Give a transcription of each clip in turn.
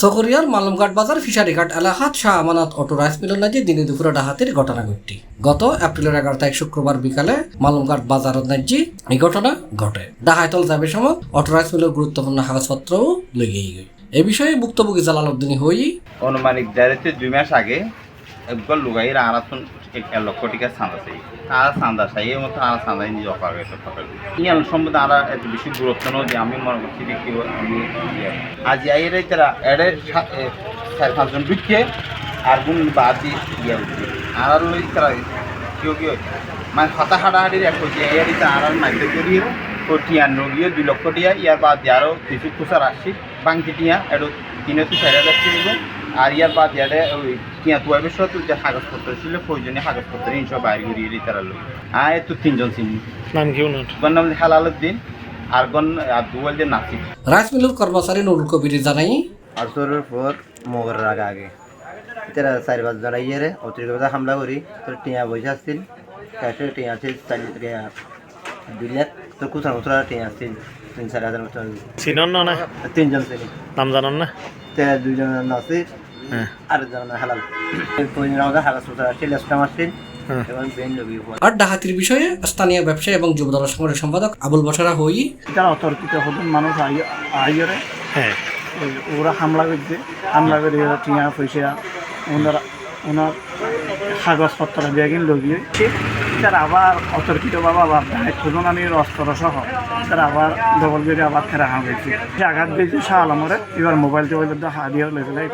সকরিয়ার মালুমঘাট বাজার ফিশারিঘাট এলাকাত Shah Amanat auto rice মিলের নাজি দিনে দুপুরে ডাহাতির ঘটনা ঘটে। গত এপ্রিলের 11 তারিখ শুক্রবার বিকালে মালুমঘাট বাজারত নাজি এই ঘটনা ঘটে। ডাহাইতল যাবে সময় অটো রাইস মিলের গুরুত্বপূর্ণ কাগজপত্রও লেগেই গই। এ বিষয়ে ভুক্তভোগী জালালউদ্দিন হই অনুমানিক দাঁড়িয়ে 2 মাস আগে একবার লুগাইয়ের আরাতন 1 লক্ষ টাকা চাঁদা চাই আর চাঁদা চাই এর মতো আর চাঁদাই নিজে অফার হয়েছে ইয়ার সম্বন্ধে আমরা এত বেশি গুরুত্ব নয় যে আমি মনে করছি যে কেউ আমি আজ আইয়ের তারা এডে 4-5 জন ঢুকে আর গুণ বাদ দিয়ে দিয়া উঠছে আর লই তারা কেউ কেউ মানে হাঁটাহাঁটির এক হচ্ছে এর আর মাইতে করিয়ে টিয়ার নগিয়ে 2 লক্ষ টিয়া ইয়ার বাদ দিয়ে আরও কিছু খুচা রাখছি বাংটি টিয়া একটু 3-4 হাজার টাকা আর ইয়ার বাদ ইয়ারে ওই টিয়া তুয়ার বিষয় যে কাগজপত্র ছিল প্রয়োজনীয় কাগজপত্র সব বাইরে ঘুরিয়ে তারা লোক তো 3 জন চিনি নাম কি ওনার নাম হালালউদ্দিন আর দুয়াল যে নাসিক রাইস মিলের কর্মচারী নুরুল কবির জানাই আসরের পর মগরের আগে তারা 4-5 জন আইয়ারে অতিরিক্ত হামলা করি তোর টিয়া বসে আসছিল ক্যাশে টিয়া আছে 2 লাখ তোর কোথাও কোথাও টিয়া আসছিল 3-4 হাজার মতো চিনন না 3 জন চিনি নাম জানান না তারা 2 জন নাসির আর জন হালাল প্রয়োজন আমাদের হালাল সুতরা আসছিল ইসলাম আসছিল এবং বেন লবি আর ডাহাতির বিষয়ে স্থানীয় ব্যবসায়ী এবং যুবদল সংগঠনের সম্পাদক আবুল বশরা হই তারা অতর্কিত হতেন মানুষ আইয়রে হ্যাঁ ওরা হামলা করছে হামলা করে টিয়া পয়সা ওনার কাগজপত্র দিয়ে কিনে লগিয়ে তারা আবার অতর্কিত বাবা খুঁজুন আমি অস্ত্র সহ তারা আবার ডবল করে আবার ফেরা হাম গেছে সে আঘাত দিয়েছে শাহ আলমরে এবার মোবাইল টোবাইল হারিয়ে লেগে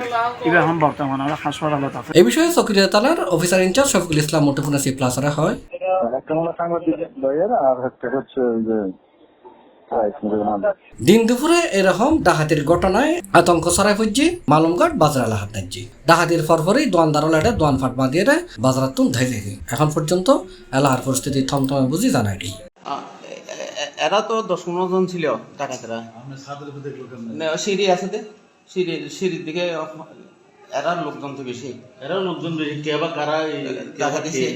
এবার এখন বর্তমানে হাসপাতালত আছে। এই বিষয়ে চকিরিয়া থানার অফিসার ইনচার্জ শফিকুল ইসলাম মুঠোফোনে সি প্লাসরা হয় দিন দুপুরে এরকম ডাহাতির ঘটনায় আতঙ্ক ছড়াই পড়ছে মালুমঘাট বাজার এলাকার নাজি। ডাহাতির ফরফরেই দোয়ানদার লাটে দোয়ান ফাট বাঁধিয়ে বাজার তুন ধাই দেখে এখন পর্যন্ত এলাকার পরিস্থিতি থমথমে বুঝি জানাই দিই। এরা তো 10-15 জন ছিল ডাকাতেরা সিঁড়ি আছে সিঁড়ির দিকে এরা লোকজন তো বেশি কে বা কারা ডাকাতিছে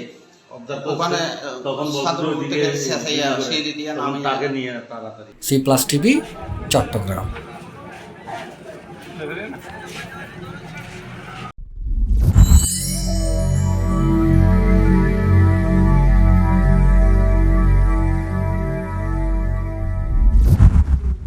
ওখানে তখন সি প্লাস টিভি চট্টগ্রাম।